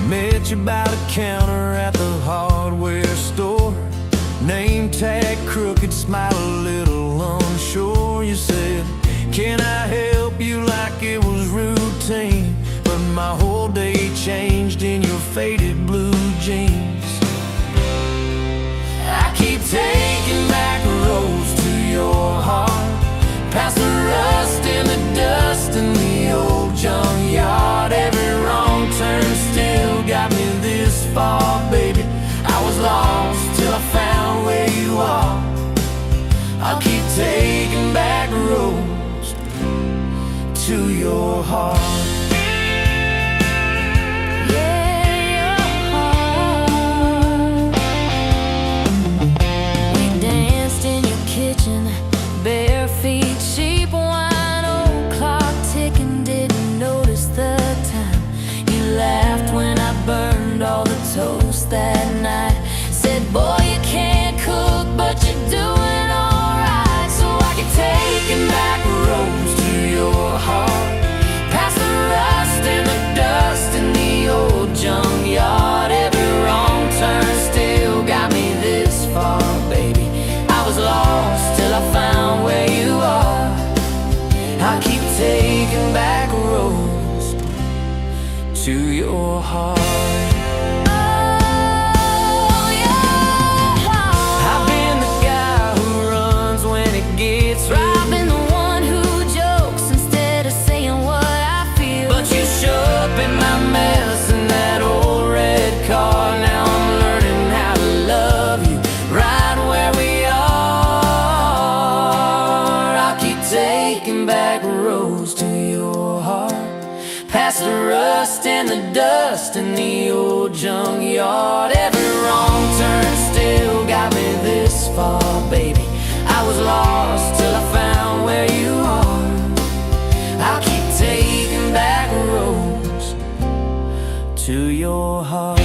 Met you by the counter at the hardware store. Name tag crooked, smile a little unsure. You said, can I help you, like it was routine. But my whole day changed in your faded blue jeans. I keep taking back roads to your heart, past the rust and the dust in the old junkyard. Every wrong turn still got me this far, baby. I was lost till I found where you are. I'll keep taking back roads to your heart. Bare feet, cheap wine, old clock ticking, didn't notice the time. You laughed when I burned all the toast that night. Said, boy, you can't cook, but you're doing alright. So I keep taking back roads to your heart, past the rust and the dust in the old junkyard. Every wrong turn still got me this far, baby. I was lost till I found where you are. I keep taking back roads to your heart. Oh, your heart. I've been the guy who runs when it gets real. I've been the one who jokes instead of saying what I feel. But you show up in my mess in that old red car. Now I'm learning how to love you right where we are. Taking back roads to your heart, past the rust and the dust in the old junkyard. Every wrong turn still got me this far, baby. I was lost till I found where you are. I'll keep taking back roads to your heart.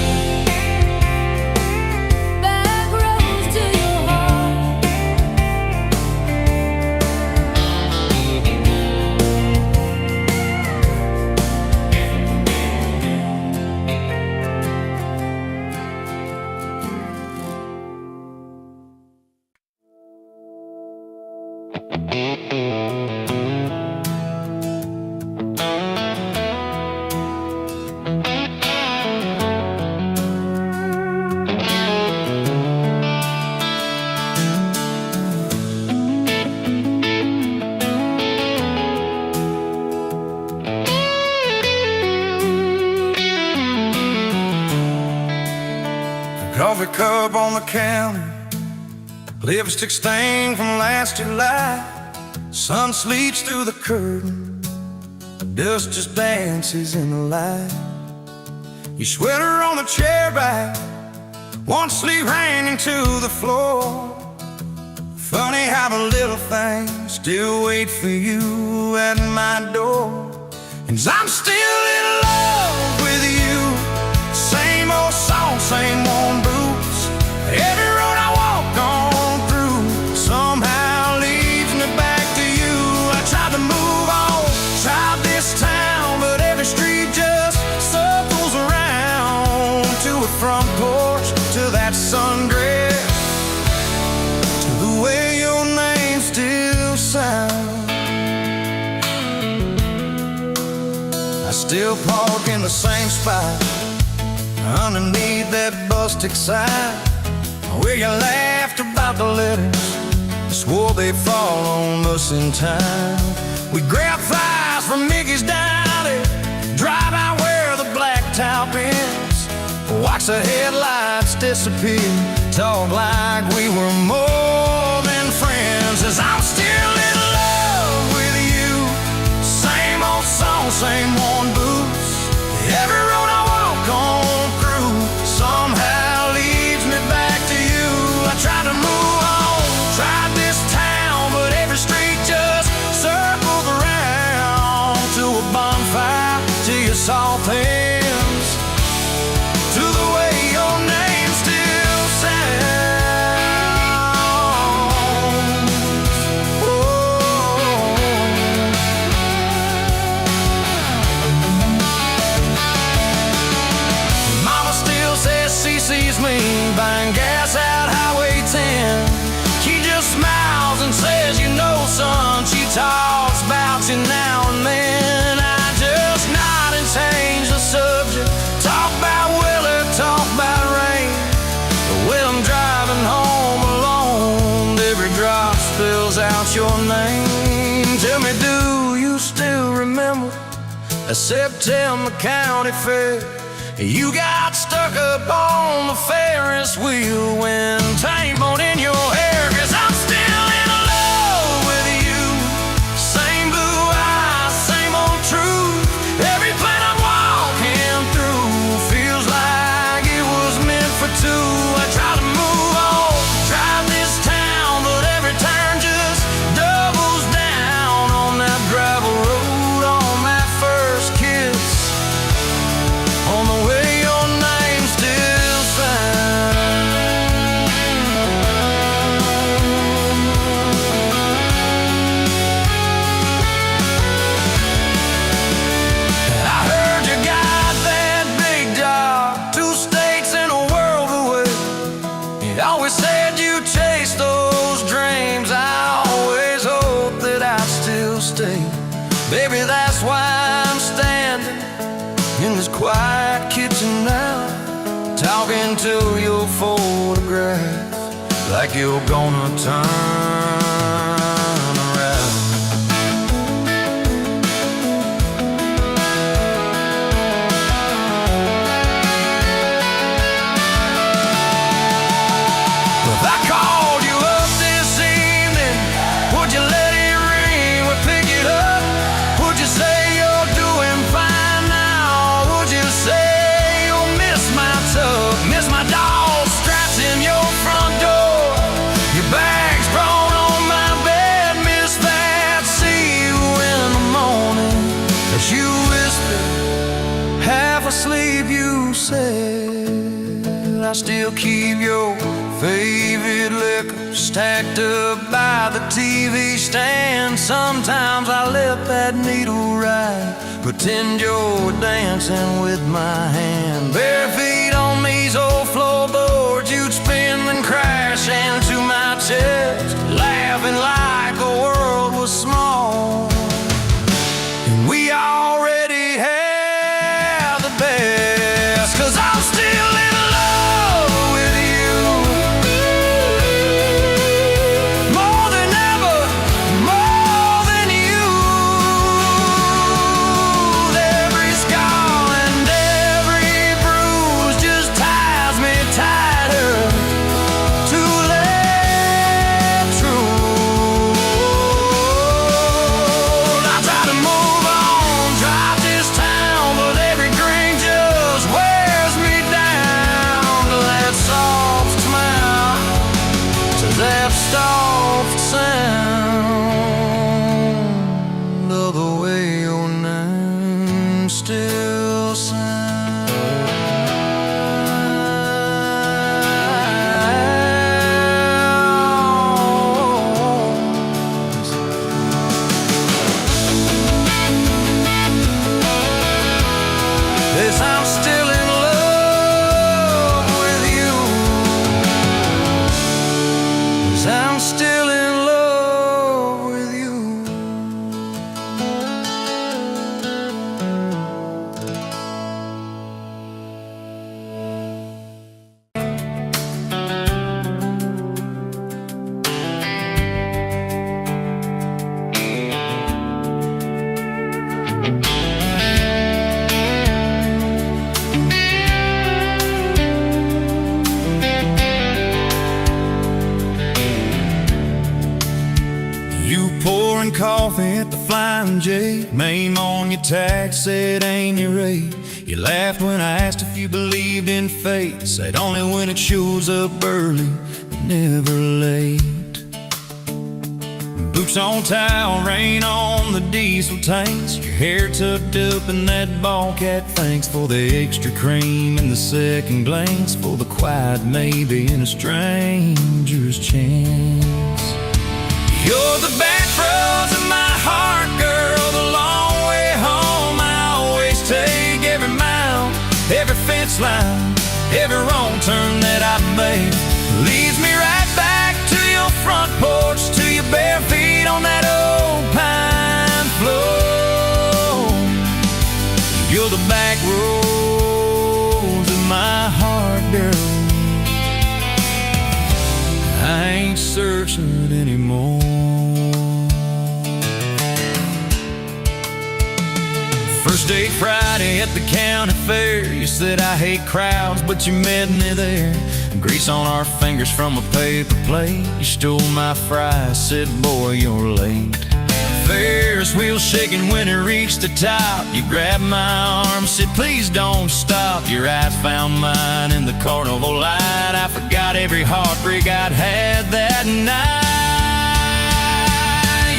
Coffee cup on the counter, lipstick stain from last July. Sun sleeps through the curtain, dust just dances in the light. Your sweater on the chair back, one sleeve hanging to the floor. Funny how the little things still wait for you at my door. And I'm still in love with you. Same old song, same old boots. Every road I walk on through somehow leads me back to you. I tried to move on, tried this town, but every street just circles around. To a front porch, to that sundress, to the way your name still sounds. I still park in the same spot, underneath that busted sign, where you laughed about the letters, swore they'd fall on us in time. We grab fries from Mickey's Deli, drive out where the blacktop ends, watch the headlights disappear, talk like we were more than friends. As I'm still in love with you, same old song, same worn boots. Every road I walk on somehow leads me back to you. I tried to move on, tried this town, but every street just circles around. To a bonfire, to your salt pans, to the way your name still sounds. Oh. attend the county fair. You got stuck up on the Ferris wheel when time won't in your hair. 'Cause I'm still in love with you. Same blue eyes, same old truth. Every plan I'm walking through feels like it was meant for two. I try to move on, drive this town, but every turn just doubles down on that gravel road, on that first kiss, on the way your name still sounds. I heard you got that big job, 2 states and a world away. You always said you chased those dreams. I always hoped that I'd still stay. Baby, that's why I'm standing in this quiet kitchen now, talking to your photograph like you're gonna turn around. If I called you up this evening, would you let it ring or pick it up? Would you say you're doing fine now? Would you say you'll miss my tub, miss my dog straps in your front door, your bags brought on my bed, miss that? See you in the morning as you whisper, half asleep you said. I still keep your favorite liquor stacked up by the TV stand. Sometimes I let that needle ride, pretend you're dancing with my hand. Bare feet on these old floorboards, you'd spin and crash into my chest, laughing like the world was small and we already had the best. 'Cause I'm still in love with you, more than ever, more than you. Every scar and every bruise just ties me tighter to let true. I try to move on, drive this town, but every green just wears me down to that soft smile, to that soft sound of the way your name still sounds. Yes, I'm still in love with you. Yes, I'm still in love with you. You pouring coffee at the Flying J, name on your tax said ain't your rate. You laughed when I asked if you believed in fate, said only when it shows up early, never late. Boots on towel, rain on the diesel tanks, your hair tucked up in that ball cat. Thanks for the extra cream and the second glance, for the quiet maybe in a stranger's chance. You're the back roads of my heart, girl, the long way home. I always take every mile, every fence line, every wrong turn that I've made leads me right back to your front porch, to your bare feet on that old pine floor. You're the back roads of my heart, girl. I ain't searching anymore. First date Friday at the county fair. You said I hate crowds, but you met me there. Grease on our fingers from a paper plate. You stole my fries, said, boy, you're late. Ferris wheel shaking when it reached the top. You grabbed my arm, said, please don't stop. Your eyes found mine in the carnival light. I forgot every heartbreak I'd had that night.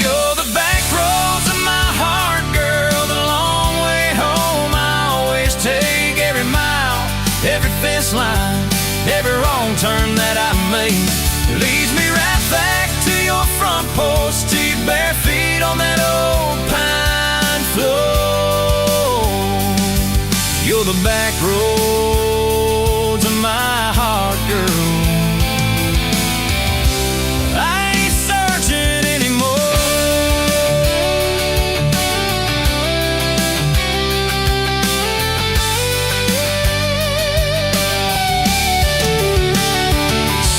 You're the back roads of my heart, girl, the long way home. I always take every mile, every fence line, every wrong turn that I made. It leads me right back to your front porch, to your bare feet on that old pine floor. You're the back roads of my heart, girl. I ain't searching anymore.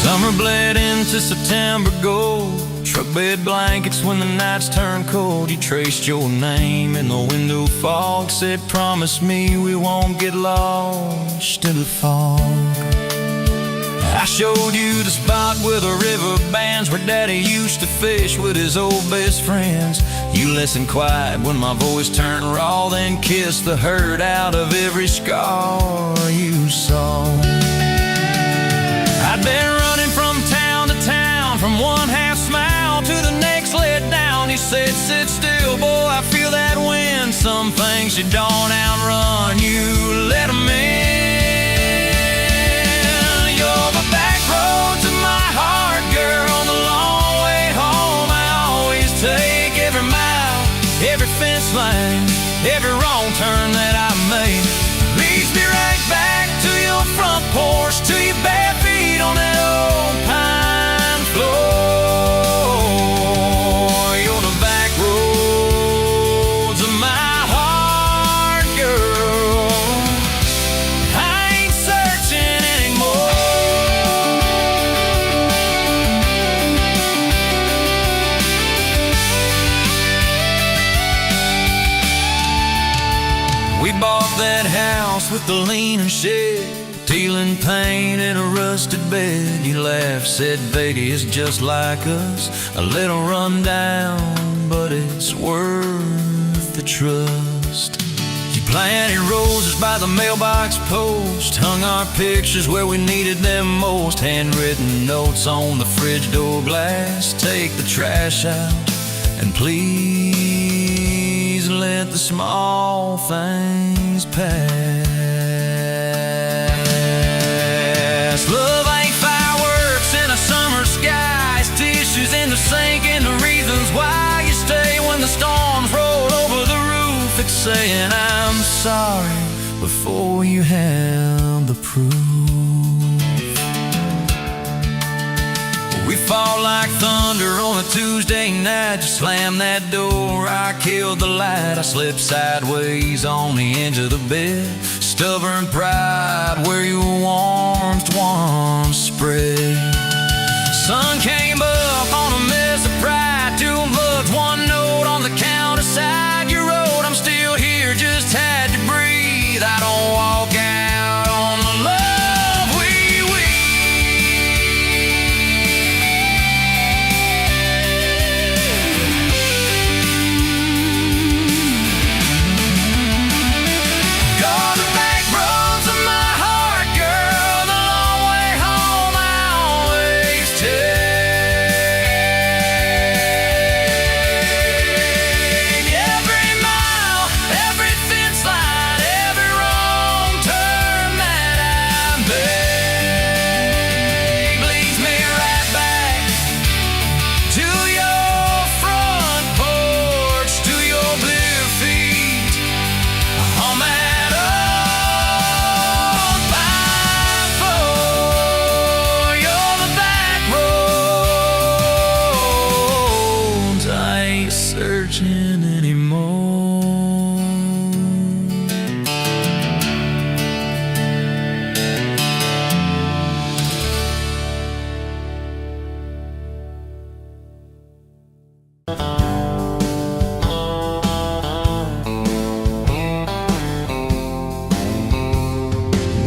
Summer bled into September gold. Truck bed blankets when the nights turn cold. You traced your name in the window fog. Said, promise me we won't get lost in the fog. I showed you the spot where the river bands, where Daddy used to fish with his old best friends. You listened quiet when my voice turned raw, then kissed the hurt out of every scar you saw. I'd been running from town to town, from one half smile to the next let down. You said, sit still, boy, I feel that wind. Some things you don't outrun, you let them in. You're the back roads of my heart, girl, the long way home. I always take every mile, every fence line, every wrong turn that I made. Leads me right back to your front porch, to your bare feet on that old pine floor. You're the back roads of my heart, girl. I ain't searching anymore. We bought that house with the leaning shed, peeling paint in a rusted bed. You laughed, said, baby, it's just like us, a little run down, but it's worth the trust. You planted roses by the mailbox post, hung our pictures where we needed them most. Handwritten notes on the fridge door glass, take the trash out, and please let the small things pass. Love ain't fireworks in a summer sky, it's tissues in the sink and the reasons why you stay when the storms roll over the roof. It's saying I'm sorry before you have the proof. We fall like thunder on a Tuesday night. You slam that door, I killed the light. I slipped sideways on the edge of the bed. Stubborn pride where your warmth once spread. Sun came up on a mess of pride. 2 bucks, 1 note on the counter side. You wrote, I'm still here, just had to breathe. I don't walk out on the love we You're the back roads of my heart, girl.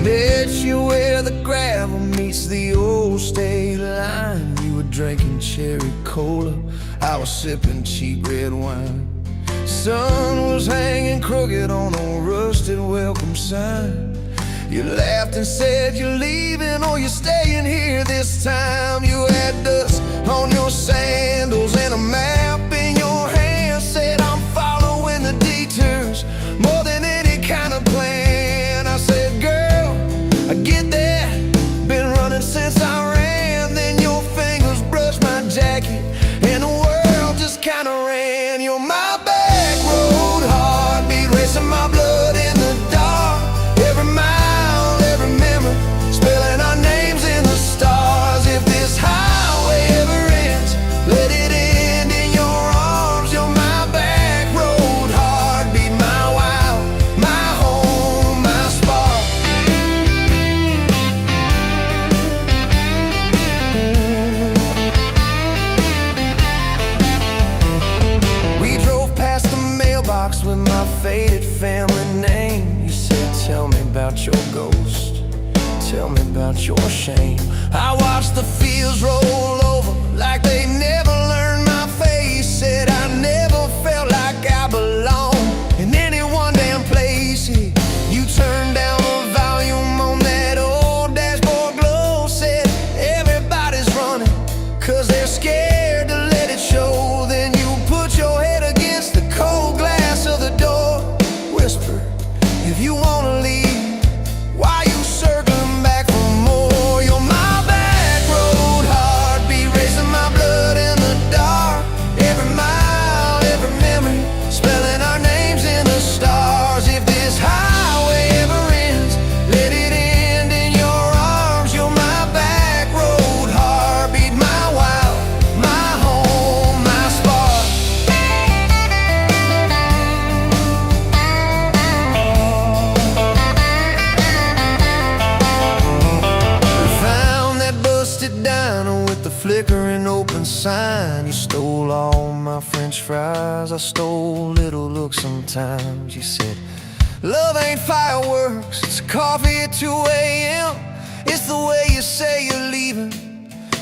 met you where the gravel meets the old state line. You were drinking cherry cola, I was sipping cheap red wine. Sun was hanging crooked on a rusted welcome sign. You laughed and said you're leaving or you're staying here this time. You had dust on your sandals and a map in your hand. Said I'm following the detours more than any kind of plan. I said, girl, I get that, been running since I ran. Then your fingers brushed my jacket and the world just kinda ran. You're my back road heartbeat, racing my blood in the dark. Every mile, every memory, spelling our names in the stars. If this highway ever ends, let it end in your arms. You're my back road heartbeat, my wow, my home, my spark. We drove past the mailbox with my faded family name. You said, tell me about your ghost, tell me about your shame. I watched the fields roll over like they never learned my face. Said I never felt like I belonged in any one damn place. You turned down the volume on that old dashboard glow. Said everybody's running 'cause they're scared to let it show. Then you put your head against the cold glass of the door. Whisper, if you wanna leave, why you circling back for more? You're my back road heartbeat, racing my blood in the dark. Every mile, every memory, spelling our names in the stars. If this highway ever ends, let it end in your arms. You're my back road heartbeat, my wow, my home, my spark. Found that busted diner with the flickering open sign. You stole all my french fries, I stole little looks sometimes. You said, love ain't fireworks, it's coffee at 2 a.m. It's the way you say you're leaving,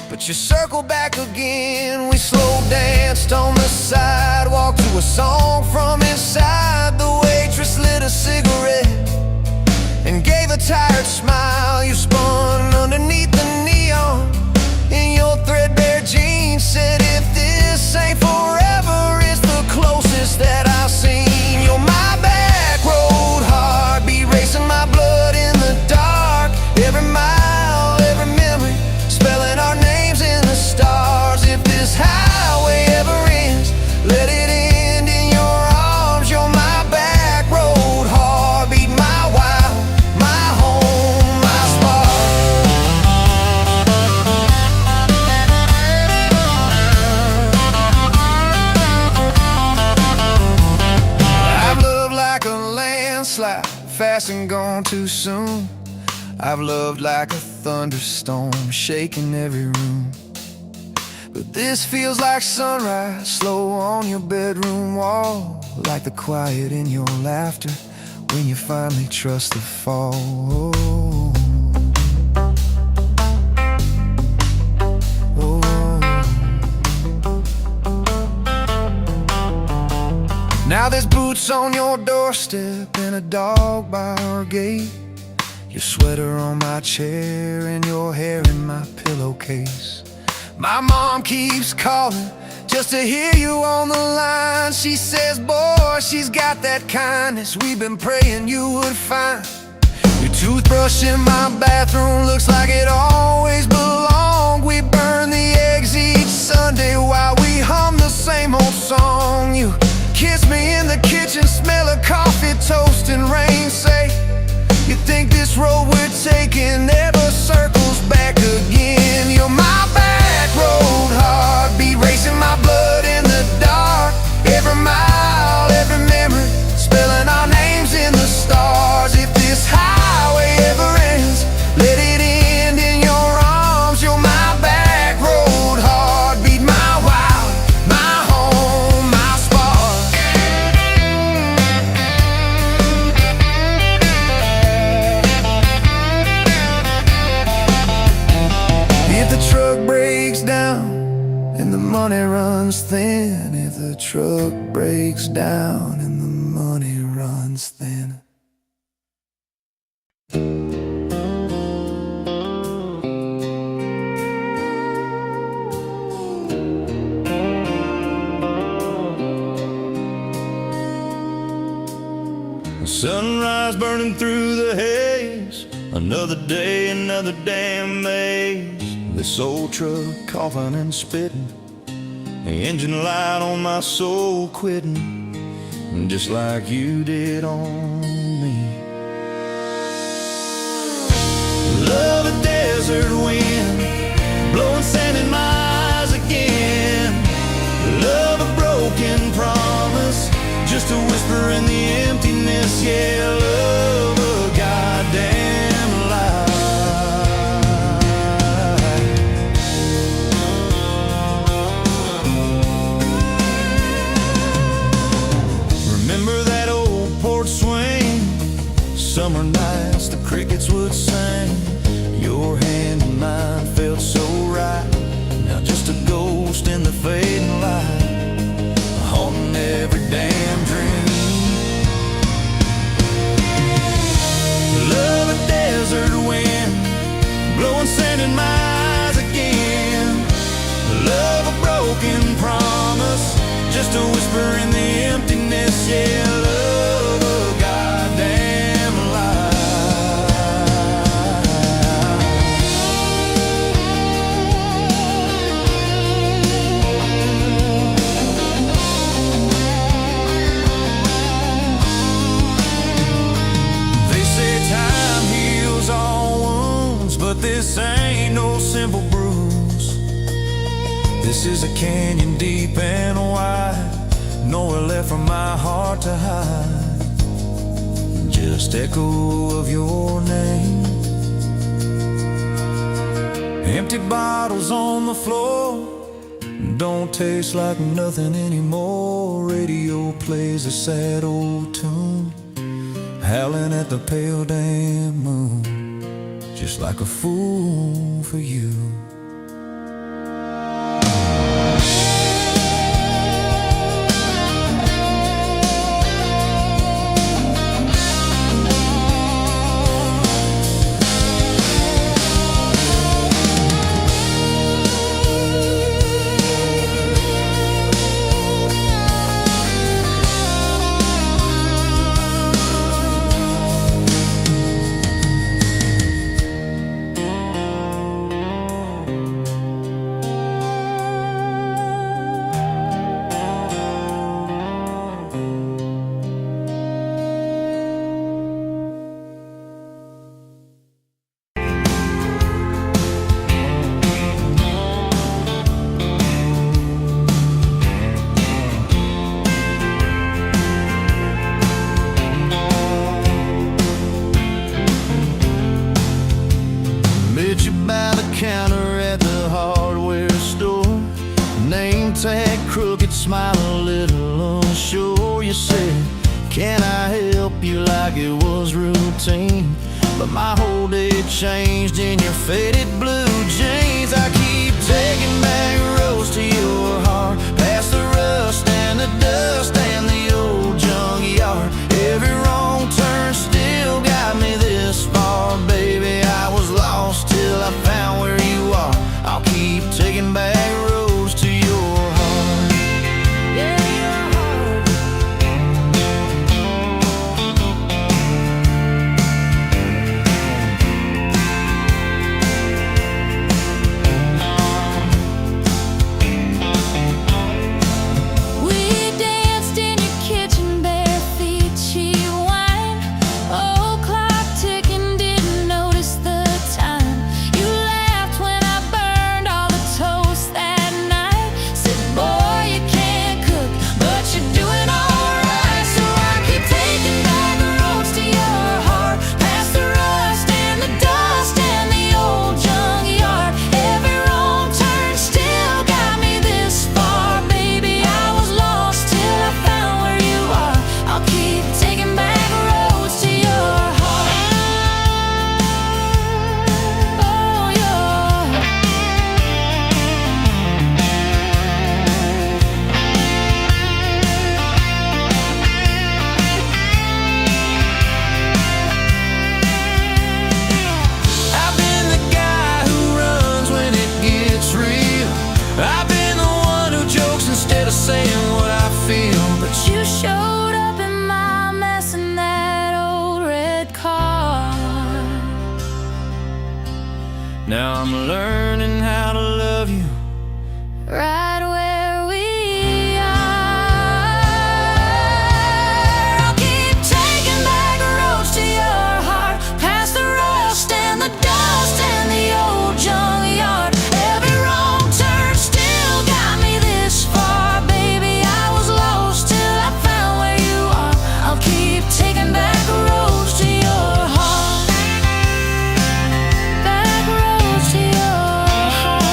but you circle back again. We slow danced on the sidewalk to a song from inside. The waitress lit a cigarette and gave a tired smile. You spun underneath the neon in your threadbare jeans. Said if this ain't forever, it's the closest that I've seen. You're my back road heartbeat, racing my blood in the dark. Every mile, every memory, spelling our names in the stars. If this highway ever ends, let it end in your arms. You're my back road heartbeat, my wow, my home, my spark. I've loved like a landslide, fast and gone too soon. I've loved like a thunderstorm, shaking every room. But this feels like sunrise, slow on your bedroom wall. Like the quiet in your laughter when you finally trust the fall. Now there's boots on your doorstep and a dog by our gate. Your sweater on my chair and your hair in my pillowcase. My mom keeps calling just to hear you on the line. She says, boy, she's got that kindness we've been praying you would find. Your toothbrush in my bathroom looks like it always belonged. We burn the eggs each Sunday while we hum the same old song. You kiss me in the kitchen, smell of coffee, toast and rain. Say, you think this road we're taking never circles back again. You're my back road heartbeat, racing my blood in the dark. Every mile, every memory, spelling our names in the stars. If this highway ever ends, let it end in your arms. You're my back road heartbeat, my wow, my home, my spark. money runs thin if the truck breaks down, and the money runs thin. Sunrise burning through the haze, another day, another damn maze. This old truck coughing and spitting, the engine light on my soul quitting, just like you did on me. Love a desert wind, blowing sand in my eyes again. Love a broken promise, just a whisper in the emptiness. Yeah, love a goddamn lie. Remember that old porch swing, summer nights the crickets would sing. Your hand in mine felt so right, now just a ghost in the fading light, haunting every damn dream. Love a desert wind, blowing sand in my eyes again. Love a broken promise, just a whisper in the emptiness. Yeah, love a goddamn lie. But this ain't no simple bruise. This is a canyon deep and wide, nowhere left for my heart to hide. Just echo of your name. Empty bottles on the floor, don't taste like nothing anymore. Radio plays a sad old tune, howling at the pale damn moon, just like a fool for you. Counter at the hardware store, name tag crooked, smile a little unsure. You said, can I help you, like it was routine, but my whole day changed in your faded blue jeans. I keep taking back roads to your heart, past the rust and the dust and the old junkyard. Every wrong turn still got me this far, baby. I was lost till I found where you are. I'll keep taking back roads to your heart. Yeah, your heart. Now I'm learning how to love you right where we are. I'll keep taking back roads to your heart, past the rust and the dust and the old junkyard. Every wrong turn still got me this far. Baby, I was lost till I found where you are. I'll keep taking back roads to your heart, back roads to your heart.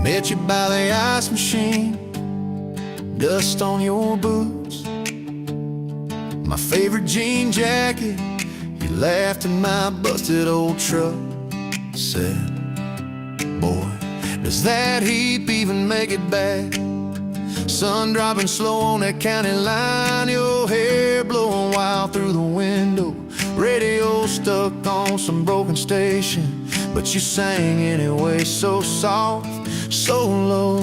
Met you by the ice machine, dust on your boots, my favorite jean jacket. You laughed at my busted old truck. Said, boy, does that heap even make it back? Sun dropping slow on that county line, your hair blowing wild through the window. Radio stuck on some broken station, but you sang anyway, so soft, so low.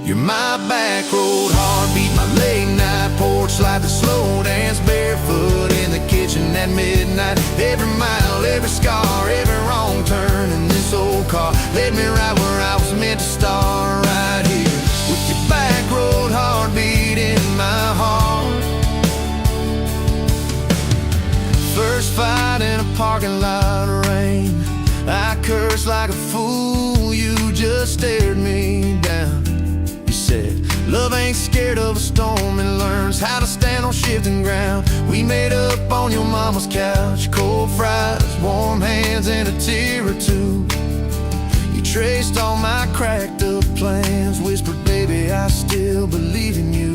You're my back road heartbeat, my late night porch light, the slow dance barefoot in the kitchen at midnight. Every mile, every scar, every wrong turn in this old car led me right where I was meant to start, right here with your back road heartbeat in my heart. First fight in a parking lot of rain, I cursed like a fool, you just stared me down. You said, love ain't scared of a storm and learns how to stand on shifting ground. We made up on your mama's couch, cold fries, warm hands, and a tear or two. You traced all my cracked up plans, whispered, baby, I still believe in you.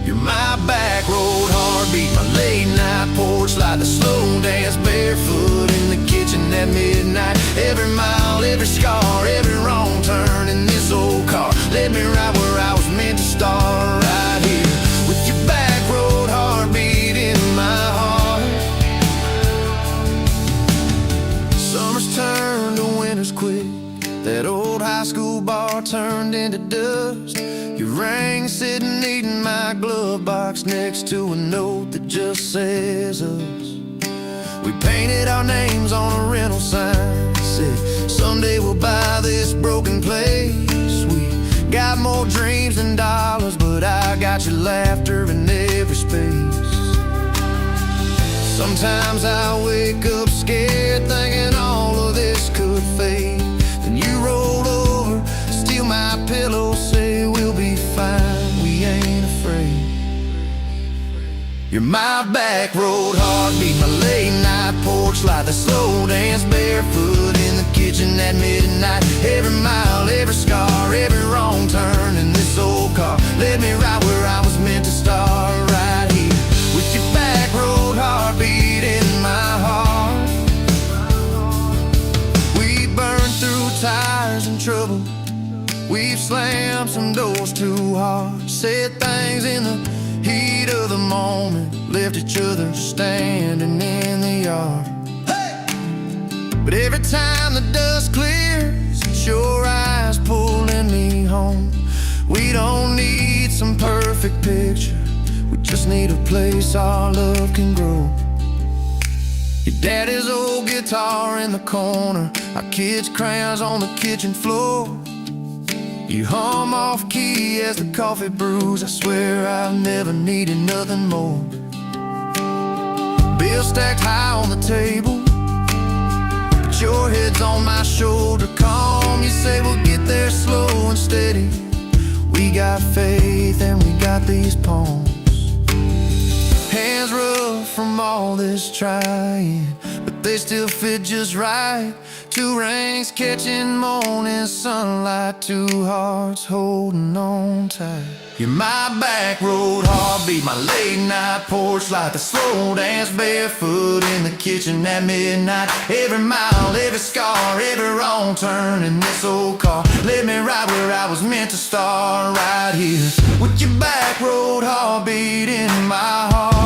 You're my back road heartbeat, my late night porch light, the slow dance barefoot in the kitchen at midnight. Every mile, every scar, every wrong turn in this old car led me right where I was meant to start, right here with your back road heartbeat in my heart. Summers turned to winters quick, that old high school bar turned into dust. You rang sitting eating my glove box next to a note that just says us. We painted our names on a rental sign, said someday we'll buy this broken place. We got more dreams than dollars, but I got your laughter in every space. Sometimes I wake up scared, thinking all of this could fade. Then you roll over, steal my pillow, say we'll be fine, we ain't afraid. You're my back road heartbeat, my late night porch light, the slow dance barefoot in the kitchen at midnight. Every mile, every scar, every wrong turn in this old car led me right where I was meant to start, right here with your back road heartbeat in my heart. We burned through tires and trouble, we've slammed some doors too hard, said things in the heat of the moment, left each other standing in the yard. Hey! But every time the dust clears, it's your eyes pulling me home. We don't need some perfect picture, we just need a place our love can grow. Your daddy's old guitar in the corner, our kids' crayons on the kitchen floor. You hum off key as the coffee brews, I swear I've never needed nothing more. Bills stacked high on the table, but your head's on my shoulder, calm. You say we'll get there slow and steady. We got faith and we got these palms. Hands rough from all this trying, but they still fit just right. Two rings catching morning sunlight, two hearts holding on tight. You're my back road heartbeat, my late night porch light, the slow dance barefoot in the kitchen at midnight. Every mile, every scar, every wrong turn in this old car led me right where I was meant to start, right here with your back road heartbeat in my heart.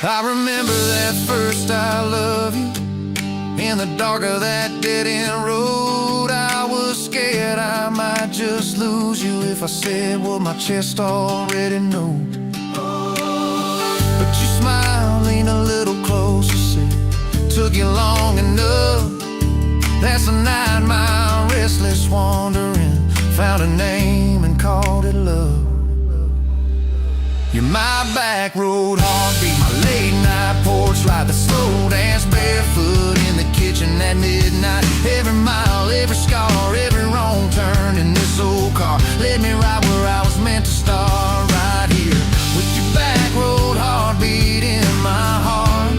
I remember that first I love you in the dark of that dead-end road. I was scared I might just lose you if I said what my chest already knows. But you smiled, leaned a little closer, said, took you long enough. That's a 9-mile restless wandering, found a name and called it love. You're my back road heartbeat, my late night porch light, the slow dance barefoot in the kitchen at midnight. Every mile, every scar, every wrong turn in this old car led me right where I was meant to start, right here with your back road heartbeat in my heart.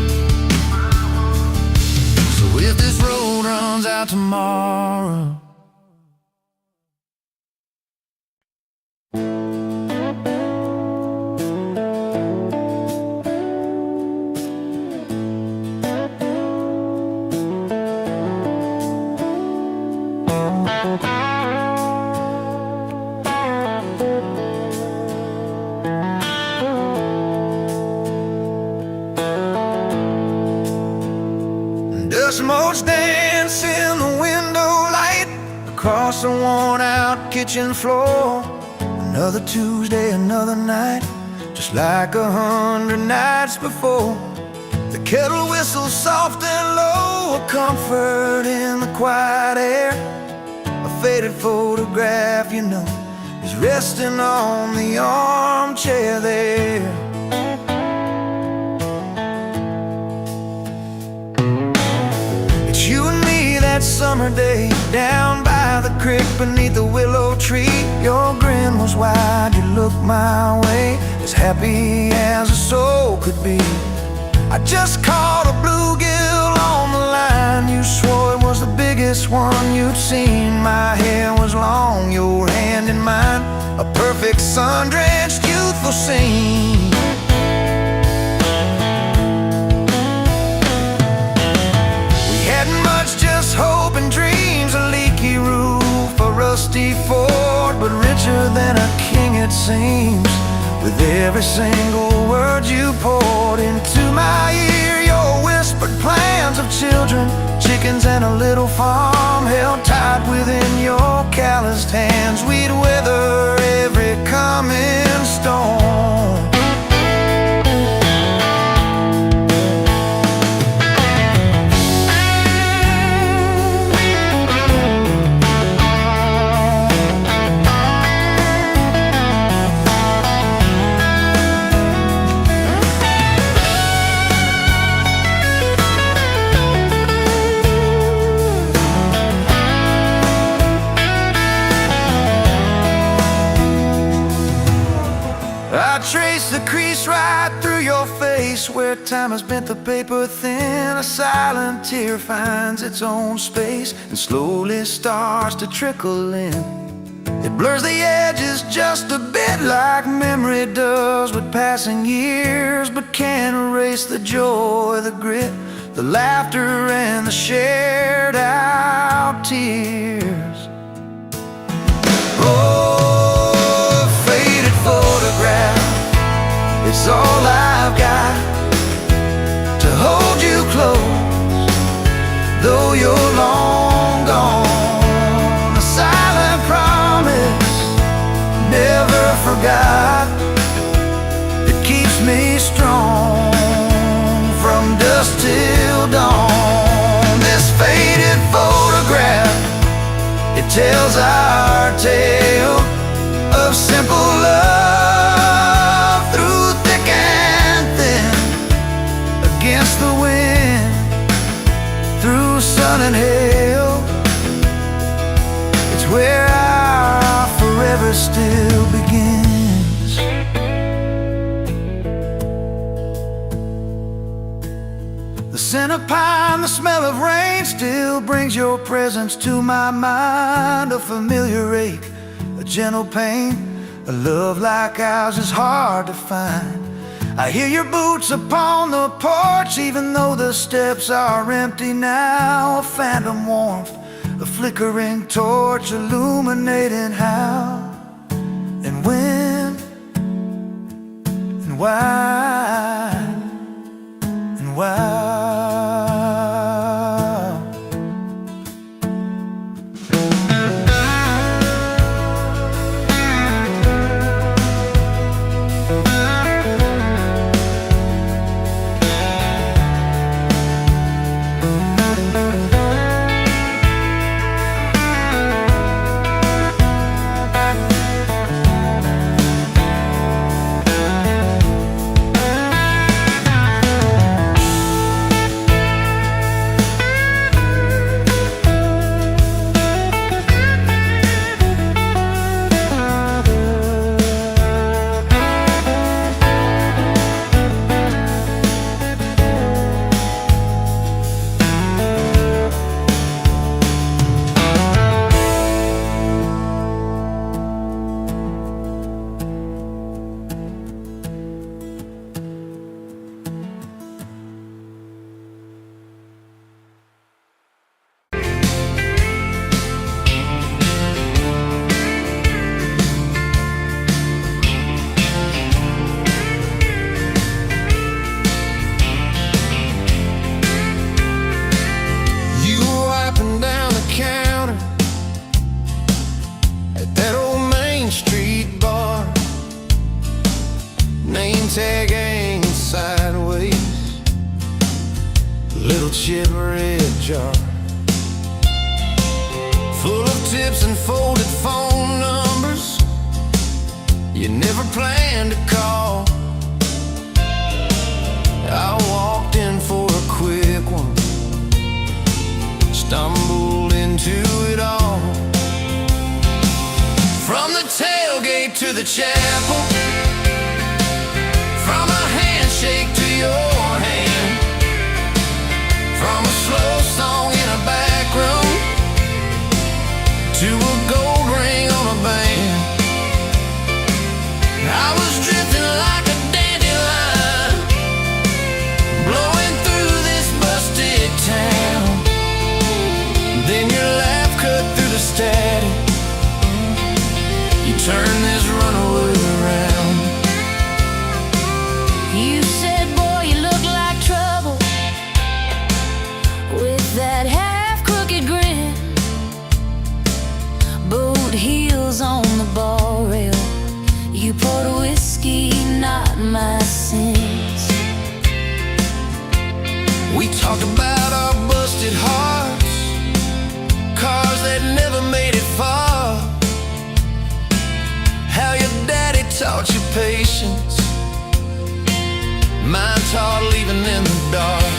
So if this road runs out tomorrow, Dust dance in the window light across the worn-out kitchen floor. Another Tuesday, another night, just like 100 nights before. The kettle whistles soft and low, a comfort in the quiet air. A faded photograph, you know, is resting on the armchair there. That summer day down by the creek beneath the willow tree, your grin was wide, you looked my way, as happy as a soul could be. I just caught a bluegill on the line, you swore it was the biggest one you'd seen. My hair was long, your hand in mine, a perfect sun-drenched youthful scene. Just hope and dreams, a leaky roof, a rusty fort, but richer than a king it seems. With every single word you poured into my ear, your whispered plans of children, chickens and a little farm held tight within your calloused hands. We'd weather every coming storm. Trace the crease right through your face, where time has bent the paper thin. A silent tear finds its own space and slowly starts to trickle in. It blurs the edges just a bit like memory does with passing years, but can't erase the joy, the grit, the laughter and the shared out tears. Oh, faded photograph, it's all I've got to hold you close, though you're long gone. A silent promise, never forgot, that keeps me strong from dusk till dawn. This faded photograph, it tells our tale of simple love through thick and thin, against the wind, through sun and hail. It's where our forever still begins. pine, the smell of rain still brings your presence to my mind. A familiar ache, a gentle pain, a love like ours is hard to find. I hear your boots upon the porch, even though the steps are empty now. A phantom warmth, a flickering torch, illuminating how and when and why and why. Tag hanging sideways, little chip red jar full of tips and folded phone numbers you never planned to call. I walked in for a quick one, stumbled into it all. From the tailgate to the chapel, from a handshake to your hand, from a slow song in a back room to a gold ring on a band. I was drifting like a dandelion, blowing through this busted town. Then your laugh cut through the static, you turned this runaway around. You said, boy, you look like trouble, with that half-crooked grin, boot heels on the bar rail. You poured whiskey, not my sins. We talked about our busted hearts, cars that never made it far, how your daddy taught you patience, mine taught leaving in the dark.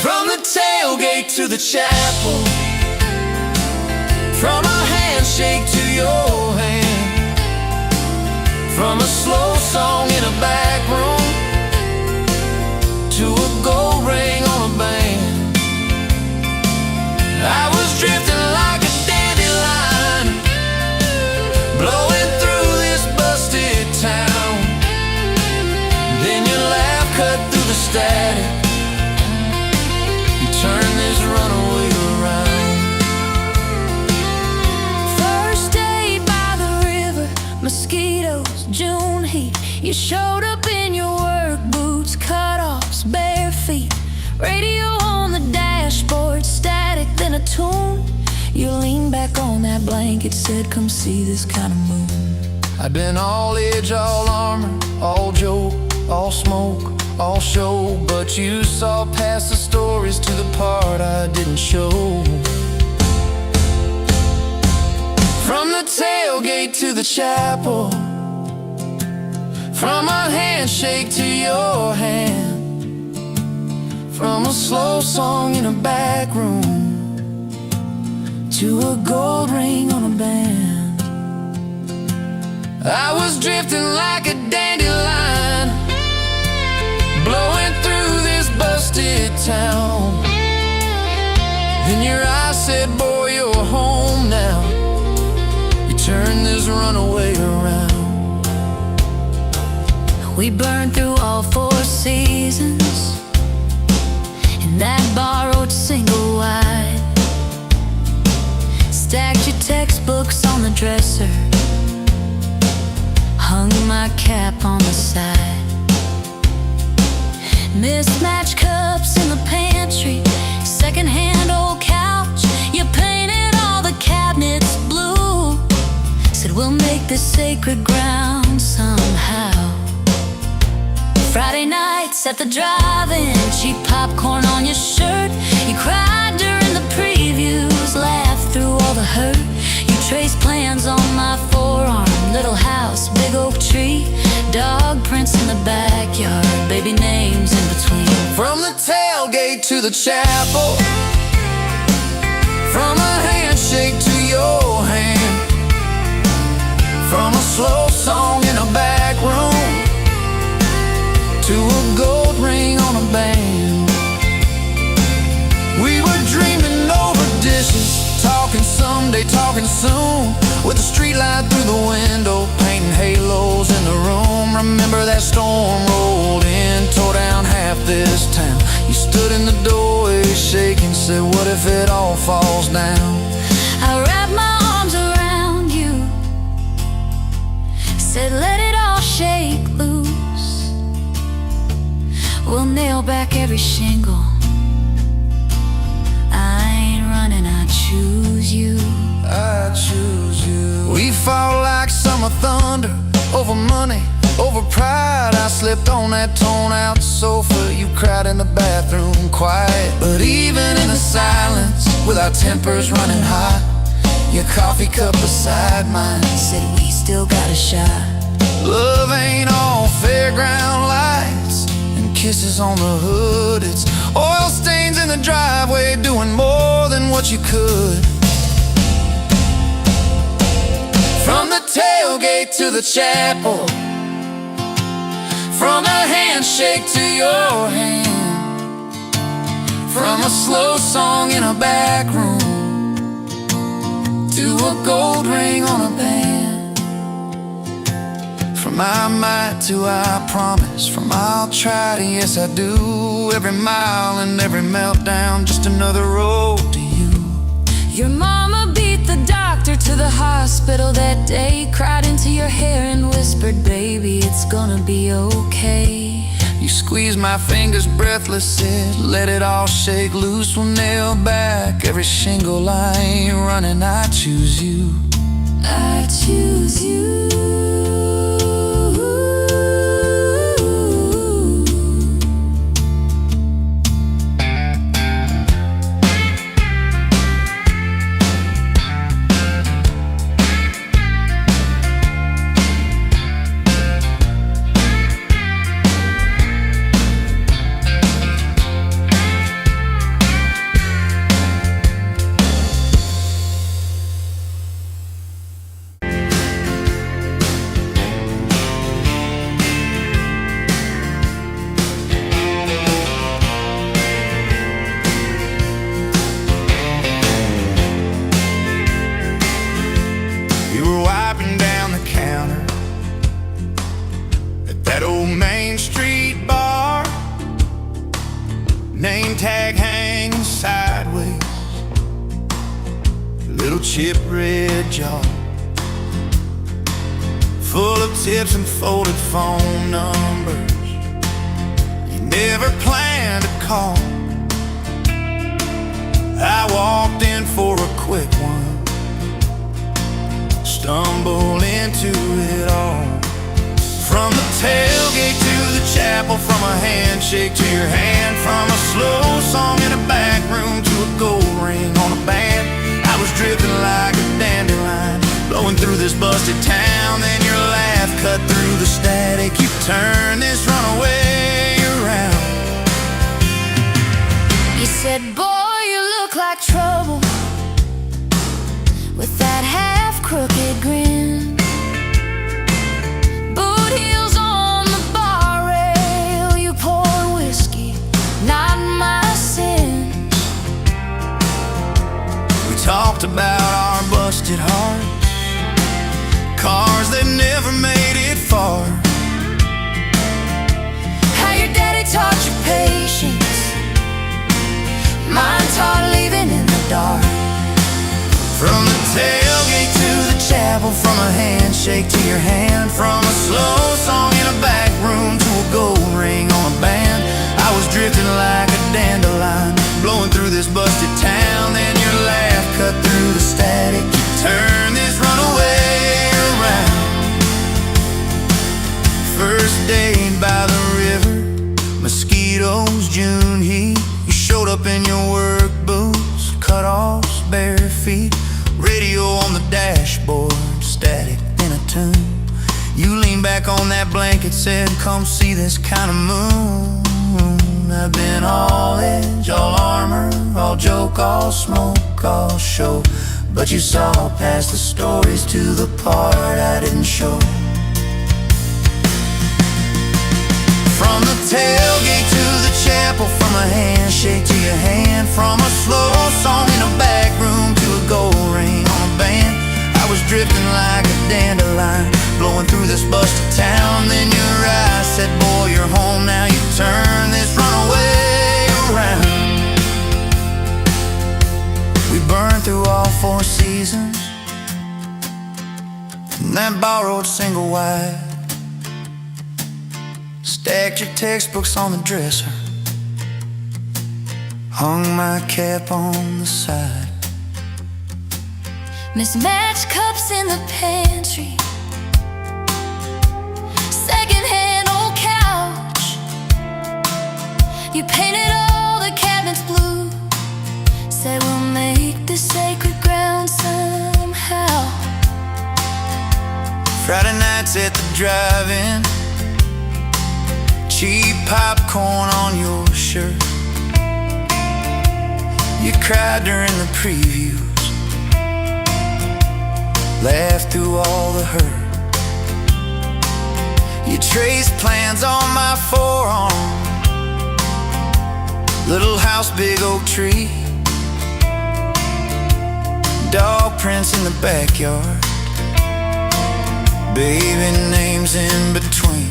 From the tailgate to the chapel, from a handshake to your hand, from a slow song in a back room to a gold ring on a band. I was drifting like a dandelion, blowing through this busted town. Then your laugh cut through the static, you turned this runaway around. First day by the river, mosquitoes, June heat. You showed up in your work boots, cut-offs, bare feet. Radio on the dashboard, static, then a tune. You leaned back on that blanket, said, come see this kind of moon. I'd been all edge, all armor, all joke, all smoke, all show, but you saw past the stories to the part I didn't show. From the tailgate to the chapel, from a handshake to your hand, from a slow song in a back room to a gold ring on a band. I was drifting like a dandelion, blowing through this bus town. Then your eyes said, boy, you're home now. You turned this runaway around. We burned through all 4 seasons in that borrowed single wide. Stacked your textbooks on the dresser, hung my cap on the side. Mismatched cups in the pantry, secondhand old couch. You painted all the cabinets blue, said we'll make this sacred ground somehow. Friday nights at the drive-in, cheap popcorn on your shirt. You cried during the previews, laughed through all the hurt. You traced plans on my forearm, little house, big oak tree, dog prints in the backyard, baby names in between. From the tailgate to the chapel, from a handshake to your hand, from a slow song in a back room to a gold ring on a band. We were dreaming over dishes, talking someday, talking soon, with a street light through the window, painting halos in the room. Remember that storm rolled in, tore down half this town. You stood in the doorway shaking, said, what if it all falls down? I wrapped my arms around you, said let it all shake loose. We'll nail back every shingle. I ain't running, I choose you. I choose you. We fought like summer thunder, over money, over pride. I slipped on that torn-out sofa, you cried in the bathroom quiet. But even in the silence, with our tempers running hot, your coffee cup beside mine Said we still got a shot. love ain't all fairground lights and kisses on the hood. It's oil stains in the driveway, doing more than what you could. From the tailgate to the chapel, from a handshake to your hand, from a slow song in a back room to a gold ring on a band. From I might to I promise, from I'll try to yes I do, every mile and every meltdown, just another road to you. Your mama beat the doctor to the hospital that day, cried into your hair and whispered, baby, it's gonna be okay. You squeezed my fingers breathless, said, let it all shake loose. We'll nail back every shingle. I ain't running, I choose you. I choose you. You were wiping down the counter at that old Main Street bar, name tag hanging sideways, little chip red jar full of tips and folded phone numbers you never planned to call. I walked in for a quick one, stumble into it all. From the tailgate to the chapel, from a handshake to your hand, from a slow song in a back room to a gold ring on a band. I was drifting like a dandelion, blowing through this busted town. Then your laugh cut through the static. You turned this runaway around. You said, boy, you look like trouble, with that half-crooked grin, boot heels on the bar rail. You pour whiskey, not my talked about our busted heart, cars that never made it far. How your daddy taught you patience, mine taught leaving in the dark. From the tailgate to the chapel, from a handshake to your hand, from a slow song in a back room to a gold ring on a band. I was drifting like a dandelion, blowing through this busted town. Then your laugh cut through the static, you turned this runaway around. First date by the river, mosquitoes, June heat. You showed up in your work boots, cut-offs, bare feet. Radio on the dashboard, static in a tune. You leaned back on that blanket, said, come see this kind of moon. I've been all edge, all armor, all joke, all smoke, all show. But you saw past the stories to the part I didn't show. From the tailgate to the chapel, from a handshake to your hand, from a slow song in a back room to a gold ring on a band. I was drifting like a dandelion, blowing through this busted town. Then your eyes said, boy, you're home now. You turn this runaway around. We burned through all 4 seasons in that borrowed single wide. Stacked your textbooks on the dresser, hung my cap on the side. Mismatched cups in the pantry, secondhand old couch. You painted all the cabinets blue, said we'll make this sacred ground somehow. Friday nights at the drive-in, cheap popcorn on your shirt. You cried during the previews, laughed through all the hurt. You traced plans on my forearm, little house, big oak tree, dog prints in the backyard, baby names in between.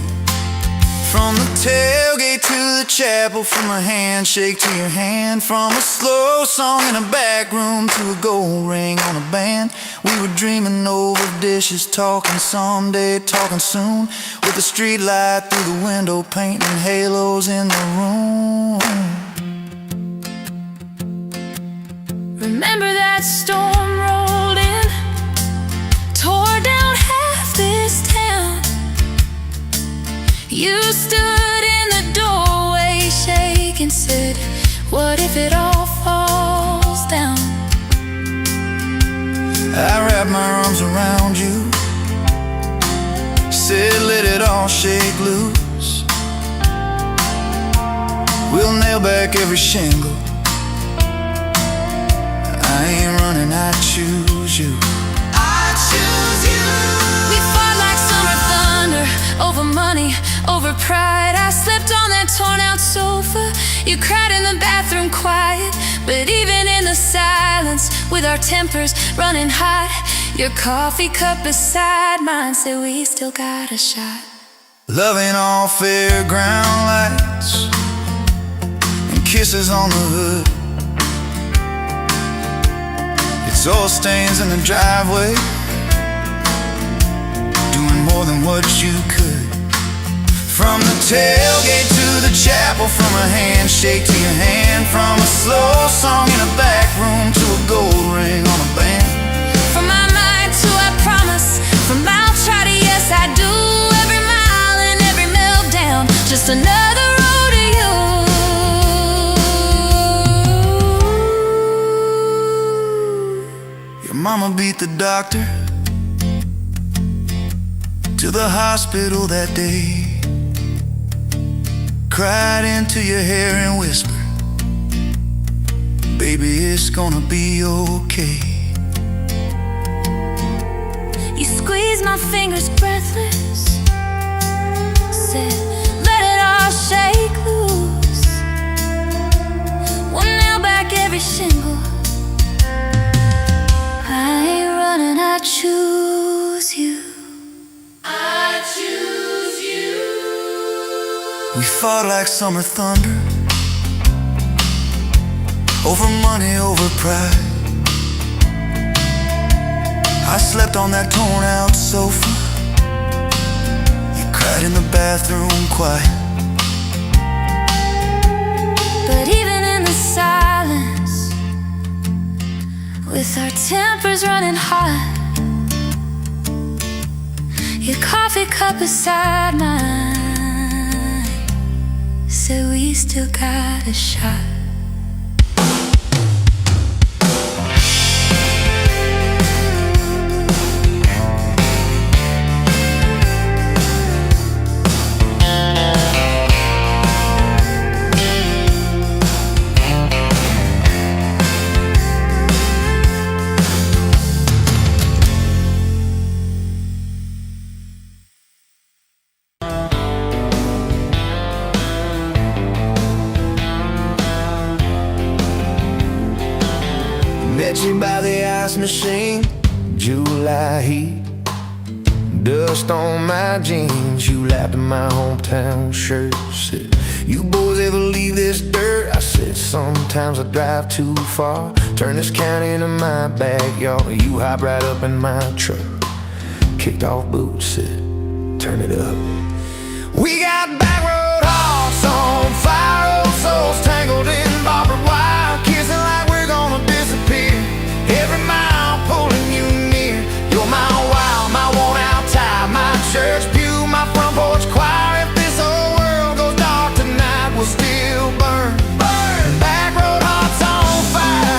From the tailgate to the chapel, from a handshake to your hand, from a slow song in a back room to a gold ring on a band. We were dreaming over dishes, talking someday, talking soon, with the street light through the window, painting halos in the room. Remember that storm rolled in, tore down half this town. You stood in the doorway, shaking, said, what if it all falls down? I wrapped my arms around you, said let it all shake loose. We'll nail back every shingle, I ain't running, I choose you. I choose you. We fought like summer thunder, over money, over pride. I slept on that torn out sofa, you cried in the bathroom quiet. But even in the silence, with our tempers running hot, your coffee cup beside mine said we still got a shot. Loving all fairground lights and kisses on the hood. It's oil stains in the driveway, doing more than what you could. From the tailgate to the chapel, from a handshake to your hand, from a slow song in a back room to a gold ring on a band. From my mind to I promise, from I'll try to yes I do, every mile and every meltdown, just another road to you. Your mama beat the doctor to the hospital that day, cried into your hair and whispered, baby, it's gonna be okay. You squeezed my fingers breathless, said let it all shake loose. We'll nail back every shingle, We fought like summer thunder, over money, over pride. I slept on that torn out sofa, you cried in the bathroom quiet. But even in the silence, with our tempers running hot, your coffee cup beside mine said we still got a shot. Met you by the ice machine, July heat, dust on my jeans. You laughed at my hometown shirt, said, "You boys ever leave this dirt?" I said, "Sometimes I drive too far, turn this county into my backyard." You hopped right up in my truck, kicked off boots, said, "Turn it up." We got back road hearts on fire, old souls tangled in barbed wire, kissing like we're gonna disappear. Every mile pulling you near. You're my wild, my worn out tie, my church pew, my front porch choir. If this whole world goes dark tonight, we'll still burn. Burn. Back road hearts on fire.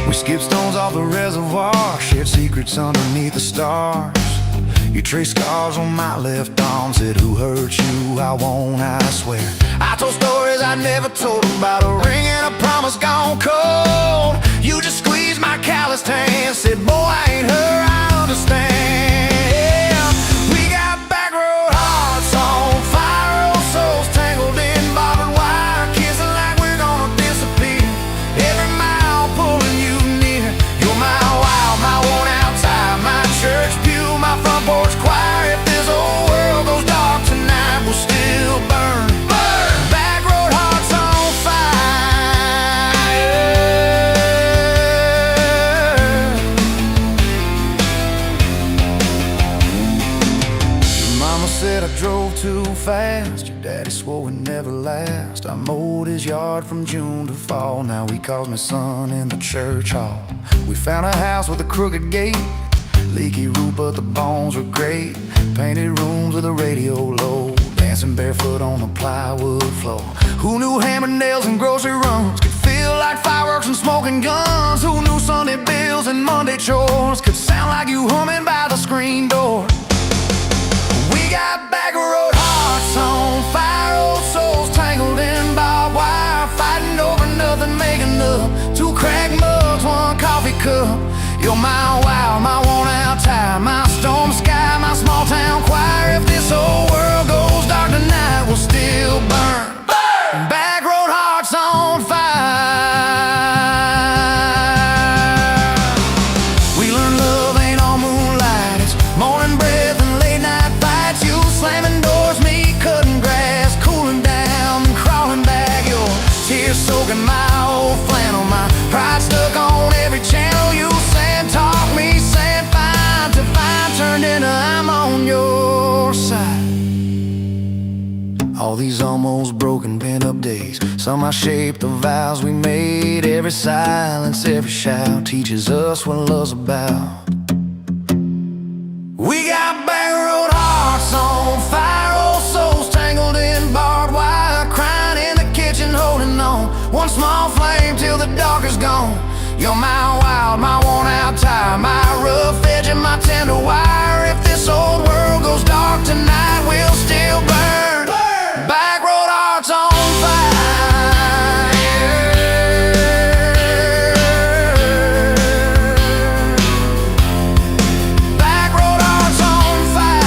We skipped stones off the reservoir, shared secrets underneath the stars. You traced scars on my left arm, said, "Who hurt you? I won't, I swear." I told stories I never told about a ring and a promise gone cold. You just squeezed my calloused hand, said, "Boy, I ain't her, I understand." We got back road hearts on fire, old souls tangled in barbed wire, kissing like we're gonna disappear. Every mile pulling you near. You're my wild, my worn out tie, my church pew, my front porch choir. If this whole world goes dark tonight, we'll still burn. Burn. Back road hearts on fire. Your mama said I drove too fast, your daddy swore we'd never last. I mowed his yard from June to fall, now he calls me son in the church hall. We found a house with a crooked gate, leaky roof but the bones were great. Painted rooms with a radio low, dancing barefoot on the plywood floor. Who knew hammer nails and grocery runs could feel like fireworks and smoking guns? Who knew Sunday bills and Monday chores could sound like you humming by the screen door? We got back road hearts on fire, old souls tangled in barbed wire, fighting over nothing, making up two cracked mugs, one coffee cup. You're my wild, my worn out tie, my storm sky, my small town choir. If this whole world goes dark tonight, we'll still burn. Burn. Back road hearts on fire. We learned love ain't all moonlight, it's morning breath and late night fights. You slamming doors, me cutting grass, cooling down, crawling back. Your tears soaking my old flannel, my pride stuck on every channel. You talk me, said fine to fine, turned into I'm on your side. All these almost broken bent-up days, somehow shaped the vows we made. Every silence, every shout teaches us what love's about. We got back road hearts on fire, old souls tangled in barbed wire, crying in the kitchen, holding on one small flame till the dark is gone. You're my wild, my worn out tie, my rough edge and my tender wire. If this old world goes dark tonight, we'll still burn. Burn. Back road hearts on fire. Back road hearts on fire.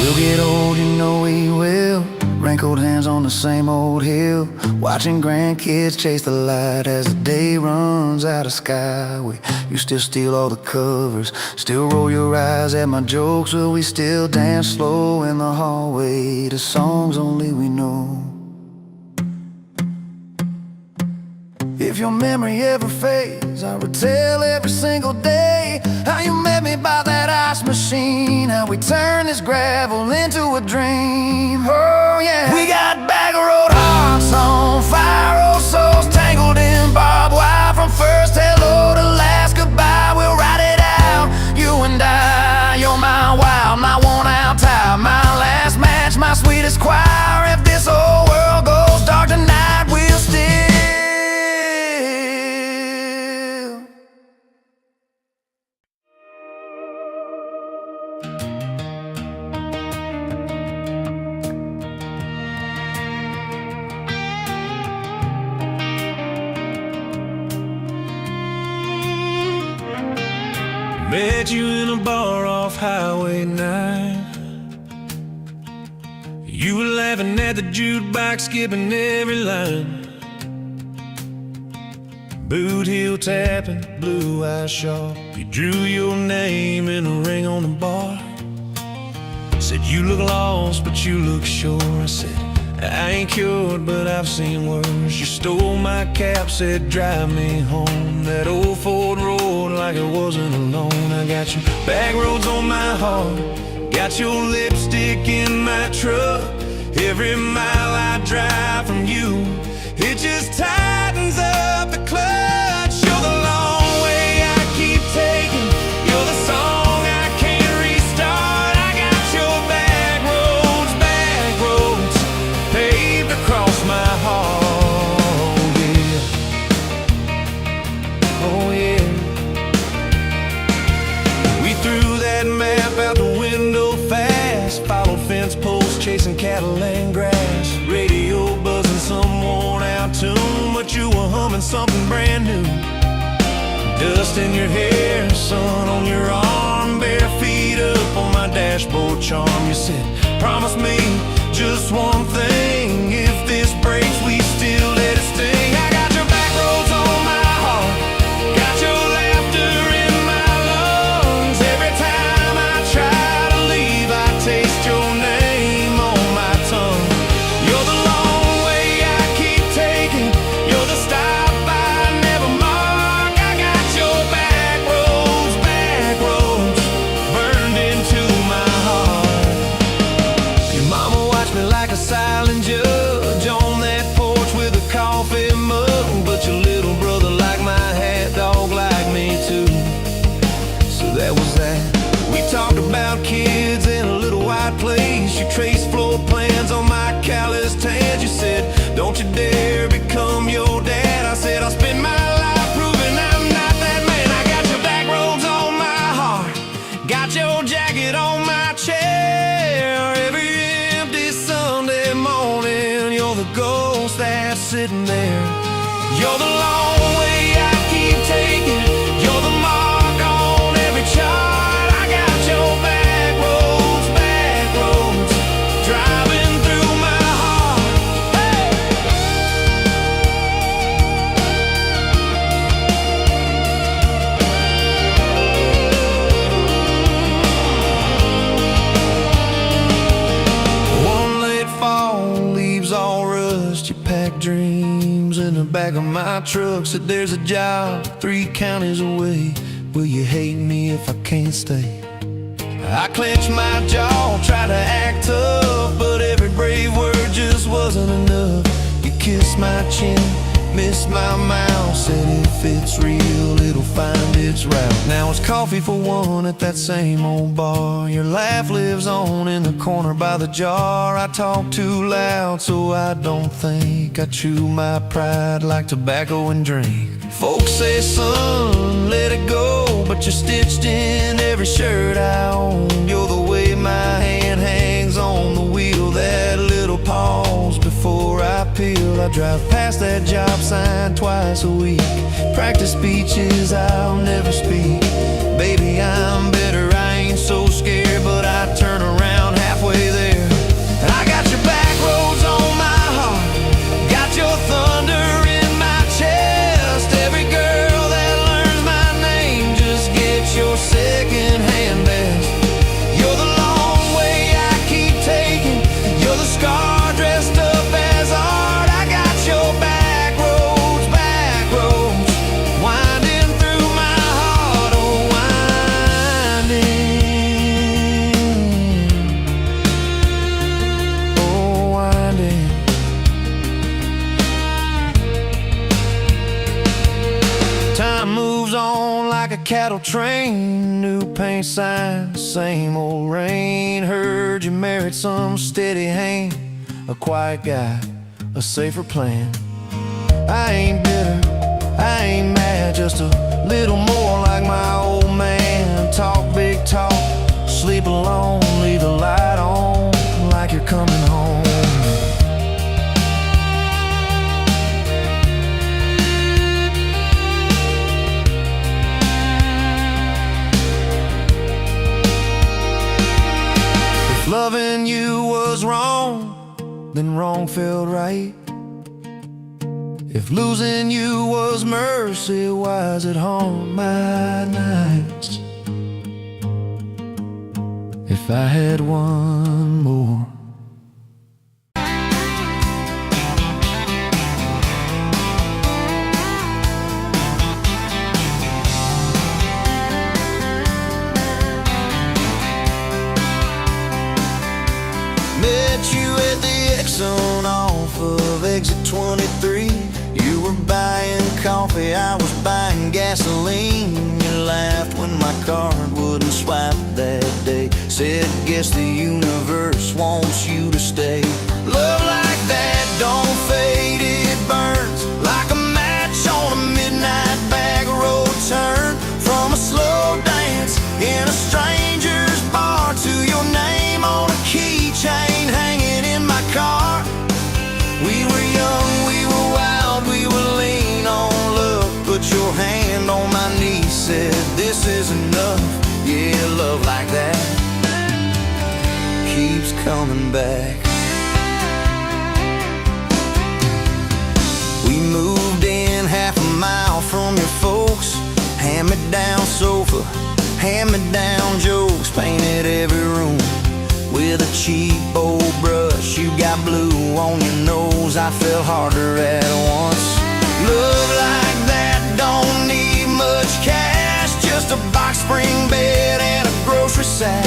We'll get old, you know we same old hill, watching grandkids chase the light as the day runs out of skyway. You still steal all the covers, still roll your eyes at my jokes, but we still dance slow in the hallway to songs only we know. If your memory ever fades, I retell every single day how you met me by that ice machine, how we turned this gravel into a dream. Oh yeah, we got back road hearts on fire, old souls tangled in barbed wire. From first hello to last goodbye, we'll ride it out, you and I. You're my wild, my worn out tire, my last match, my sweetest choir. If this whole world goes dark tonight, we'll still met you in a bar off Highway 9. You were laughing at the jukebox, skipping every line. Boot heel tapping, blue eyes sharp. You drew your name in a ring on the bar. Said you look lost, but you look sure. I said I ain't cured, but I've seen worse. You stole my cap, said drive me home. That old Ford road like it wasn't alone. I got your back roads on my heart, got your lipstick in my truck. Every mile I drive from you, it just tightens up the clutch. You're the long way I keep taking, you're the song I can't restart. I got your back roads paved across my heart, yeah. Oh yeah. We threw that map out the window fast, followed fence posts, chasing cattle and grass. Radio buzzing some worn out tune, but you were humming something brand new. Dust in your hair, sun on your arm, bare feet up on my dashboard charm. You said, promise me just one thing, if this breaks we still let it sting. I got your back roads on my heart, got your laughter in my lungs. Every time I try to leave, I taste your name on my tongue. You're the long way I keep taking, you're the stop I never mark. I got your back roads burned into my heart. Your mama watched me like a silent judge on that porch with a coffee mug, but your little brother liked my hat, dog liked me too. So that was that. We talked about kids in a little white place. You traced floor plans on my calloused hands. You said, don't you dare become your dad. I said, I'll spend my life proving I'm not that man. I got your back roads on my heart, got your jacket on my chair. Every empty Sunday morning, you're the ghost that's sitting there. You're the long way I keep taking, you're the mark on every chart. I got your back roads driving through my heart. Hey! One late fall, leaves all rust. You pack dreams in the back of my truck. Said there's a job 3 counties away. Will you hate me if I can't stay? I clenched my jaw, tried to act tough, but every brave word just wasn't enough. You kissed my chin, missed my mouth, said if it's real, it'll find its route. Now it's coffee for one at that same old bar. Your laugh lives on in the corner by the jar. I talk too loud, so I don't think. I chew my pride like tobacco and drink. Folks say, son, let it go, but you're stitched in every shirt I own. You're the way my hand hangs on the wheel, that little pause before I peel. I drive past that job sign twice a week, practice speeches I'll never speak. Baby, I'm better, I ain't so scared, but I turn around halfway there. And I got your back roads on my heart, moves on like a cattle train. New paint signs, same old rain. Heard you married some steady hand, a quiet guy, a safer plan. I ain't bitter, I ain't mad, just a little more like my old man. Talk big talk, sleep alone, leave the light on like you're coming home. If loving you was wrong, then wrong felt right. If losing you was mercy, why is it haunt my nights? If I had one more. Met you at the Exxon off of exit 23. You were buying coffee, I was buying gasoline. You laughed when my card wouldn't swipe that day. Said, guess the universe wants you to stay. Love like that don't fade, it burns like a match on a midnight back road turn. From a slow dance in a stranger's bar to your name on a keychain hanging in my car. We were young, we were wild, we were lean on love. Put your hand on my knee, said this is enough. Yeah, love like that keeps coming back. We moved in half a mile from your folks. Hand-me-down sofa, hand-me-down jokes. Painted every room with a cheap old brush. You got blue on your nose, I fell harder at once. Love like that don't need much cash, just a box spring bed and a grocery sack,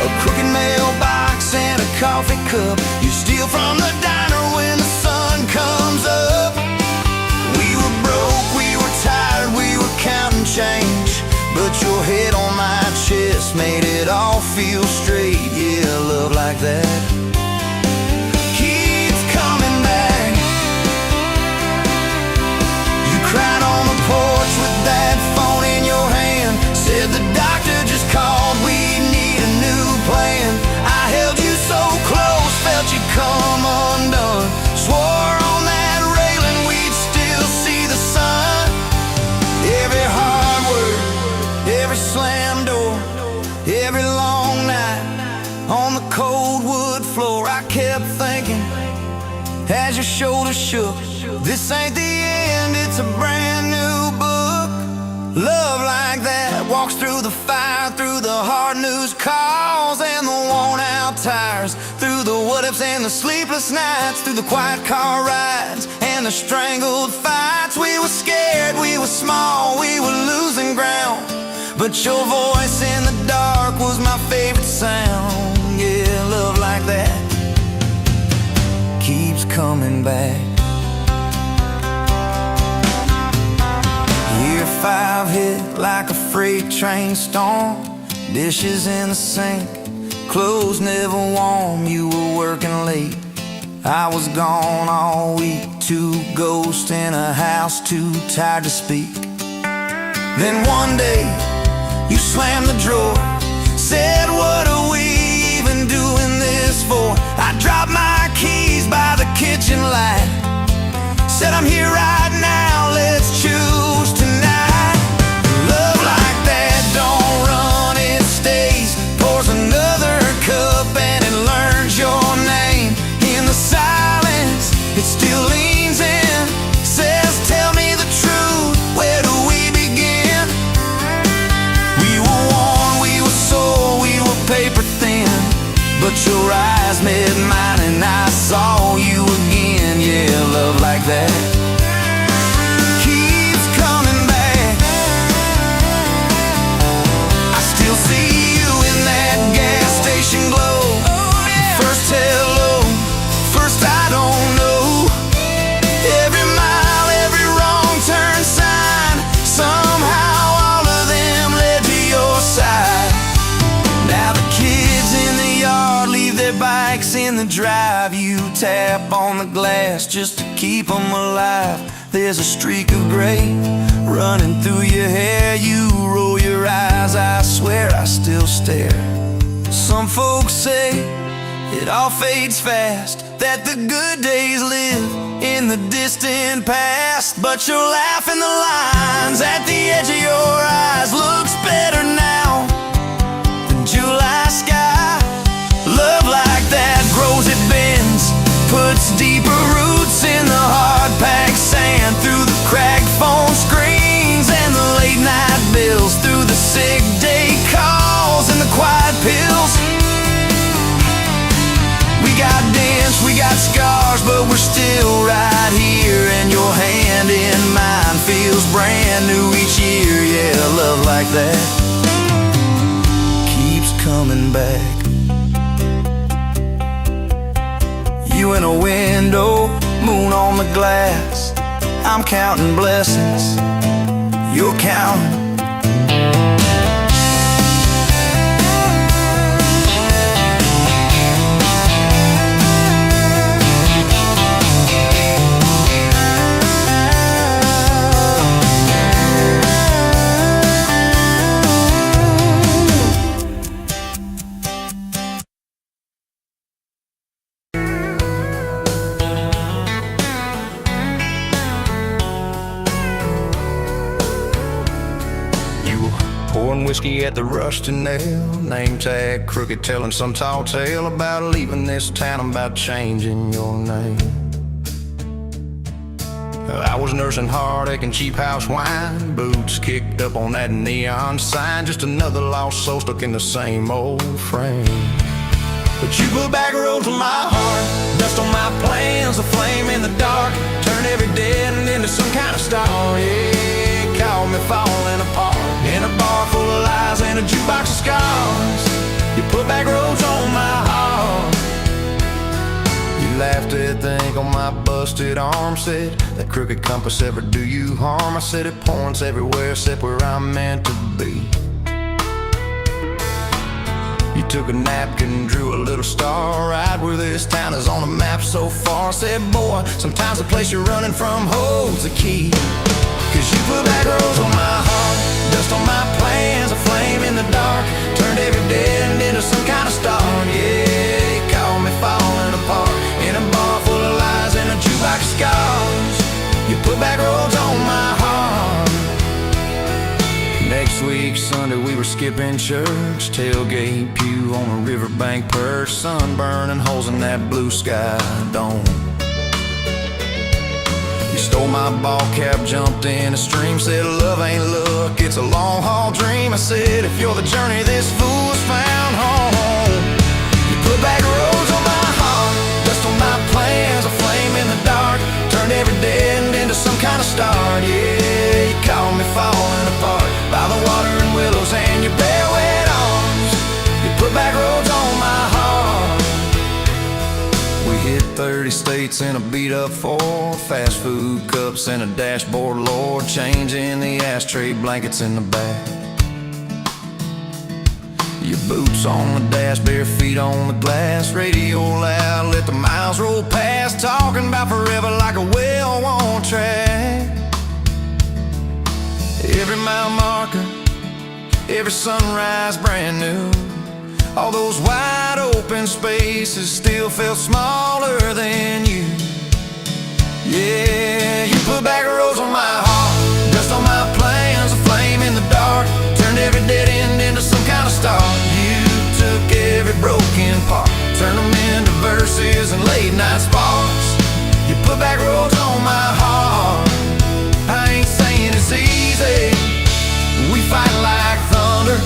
a crooked mailbox and a coffee cup. You steal from the diner when the sun comes up. We were broke, we were tired, we were counting change, but your head on my chest made it all feel straight. Yeah, love like that keeps coming back. You cried on the porch with that phone in your hand. Said the doctor just called, we need a new plan. I held you so close, felt you come undone. Swore on that railing we'd still see the sun. Every hard word, every slam door, every long night on the cold wood floor, I kept thinking as your shoulders shook, this ain't the end, it's a brand new book. Love like that walks through the fire, through the hard news calls and the worn out tires, through the what ifs and the sleepless nights, through the quiet car rides and the strangled fights. We were scared, we were small, we were losing ground, but your voice in the dark was my favorite sound. Yeah, love like that keeps coming back. Year 5 hit like a freight train storm. Dishes in the sink, clothes never warm. You were working late, I was gone all week. 2 ghosts in a house, too tired to speak. Then one day you slammed the drawer, said what are we even doing this for? I dropped my keys by the kitchen light, said I'm here right now, let's choose tonight. Love like that don't run, it stays. Pours another cup and it learns your name. In the silence it still leans in, says tell me the truth, where do we begin? We were worn, we were sore, we were paper thin, but your eyes met mine and I saw you again. Yeah, love like that keeps coming back. I still see you in that gas station glow. First hello, first I don't know. Every mile, every wrong turn sign, some fast just to keep them alive. There's a streak of gray running through your hair. You roll your eyes, I swear I still stare. Some folks say it all fades fast, that the good days live in the distant past. But your laugh and the lines at the edge of your eyes looks better now than July sky. Love like that grows, it bends, puts deeper roots in the hard-packed sand, through the cracked phone screens and the late night bills, through the sick day calls and the quiet pills. We got dents, we got scars, but we're still right here, and your hand in mine feels brand new each year. Yeah, love like that keeps coming back. You in a window, moon on the glass. I'm counting blessings, you're counting. Pouring whiskey at the rusty nail, name tag crooked, telling some tall tale about leaving this town, about changing your name. I was nursing heartache and cheap house wine, boots kicked up on that neon sign, just another lost soul stuck in the same old frame. But you put back roads on my heart, dust on my plans, a flame in the dark, turn every dead end into some kind of star. Yeah, call me falling apart, in a bar full of lies and a jukebox of scars. You put back roads on my heart. You laughed at the ink on my busted arm, said that crooked compass ever do you harm. I said it points everywhere except where I'm meant to be. You took a napkin, drew a little star right where this town is on the map so far. Said, boy, sometimes the place you're running from holds the key. Cause you put back roads on my heart, dust on my plans, a flame in the dark, turned every dead end into some kind of star. Yeah, you called me falling apart, in a bar full of lies and a jukebox of scars. You put back roads on my heart. Next week, Sunday, we were skipping church, tailgate pew on a riverbank perch, sunburn and holes in that blue sky dome. You stole my ball cap, jumped in a stream, said love ain't luck, it's a long haul dream. I said if you're the journey, this fool's found home. You put back roads on my heart, dust on my plans, a flame in the dark, turned every dead end into some kind of star. Yeah, you called me falling apart by the water and willows and your bare wet arms. You put back roads on my heart. We hit 30 states in a beat-up Ford, fast food cups and a dashboard, Lord, changing the ashtray blankets in the back. Your boots on the dash, bare feet on the glass, radio loud, let the miles roll past, talking about forever like a well-worn track. Every mile marker, every sunrise brand new, all those wide open spaces still felt smaller than you. Yeah, you put back roads on my heart, dust on my plans, a flame in the dark, turned every dead end into some kind of star. You took every broken part, turned them into verses and late night sparks. You put back roads on my heart. I ain't saying it's easy, we fight like thunder,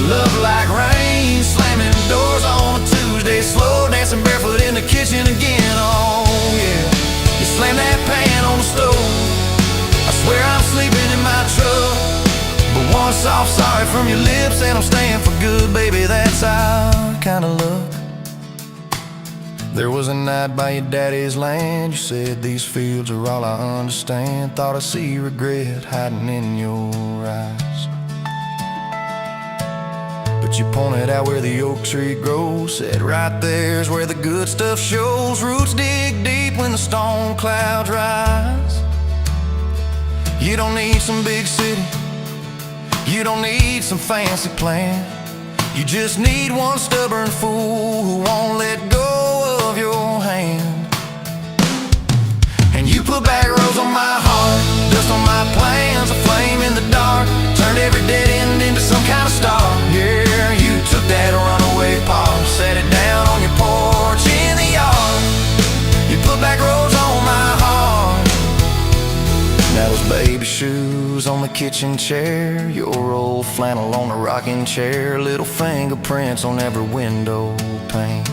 love like rain, slamming doors on a Tuesday, slow dancing barefoot in the kitchen again. Oh yeah, you slam that pan on the stove, I swear I'm sleeping in my truck, but one soft sorry from your lips and I'm staying for good, baby, that's our kind of luck. There was a night by your daddy's land, you said these fields are all I understand, thought I see regret hiding in your eyes. but you pointed out where the oak tree grows. Said right there's where the good stuff shows. Roots dig deep when the storm clouds rise. You don't need some big city, you don't need some fancy plan. You just need one stubborn fool who won't let go of your hand. And you put back roads on my heart, dust on my plans, a flame in the dark. Turned every dead end into some kind of star. Yeah, you took that runaway paw, set it down on your porch in the yard. You put back roads on my heart. Now those baby shoes on the kitchen chair, your old flannel on the rocking chair, little fingerprints on every window pane.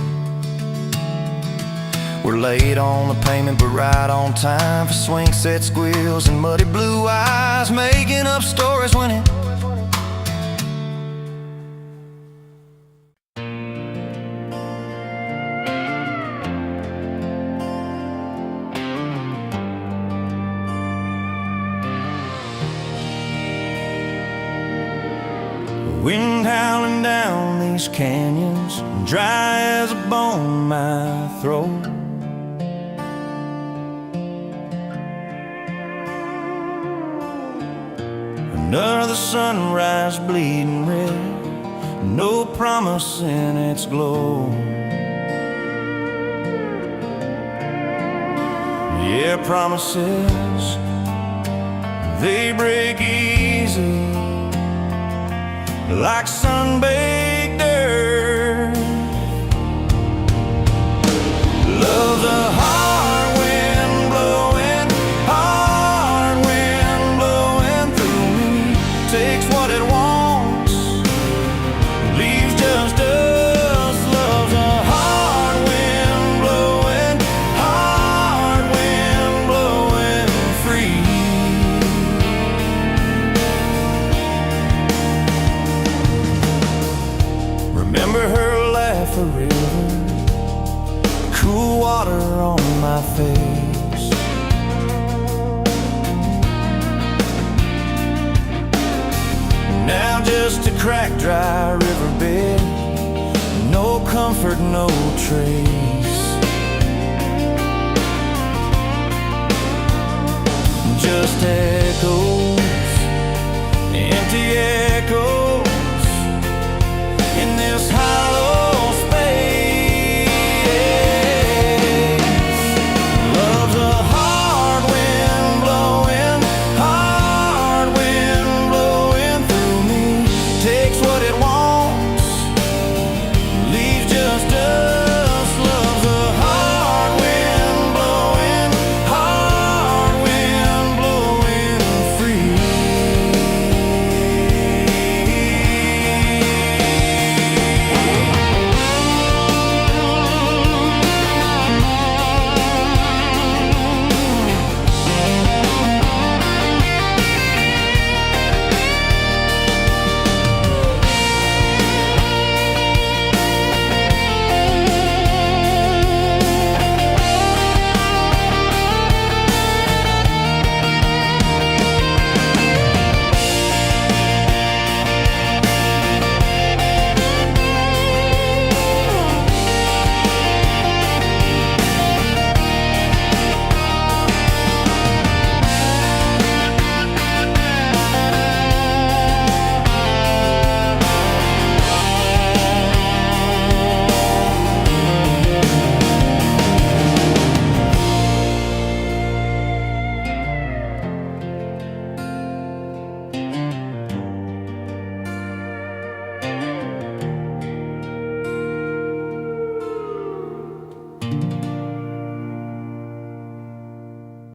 We're late on the payment, but right on time for swing set squeals and muddy blue eyes, making up stories when it wind howling down these canyons, dry as a bone my throat. Another sunrise bleeding red, no promise in its glow. Yeah, promises, they break easy, like sun-baked earth. Love's a hard wind blowing, hard wind blowing through me. Takes what it wants, leaves just us. Love's a hard wind blowing, hard wind blowing free. Remember her laugh, a river, cool water on my face. Now just a cracked, dry riverbed, no comfort, no trace.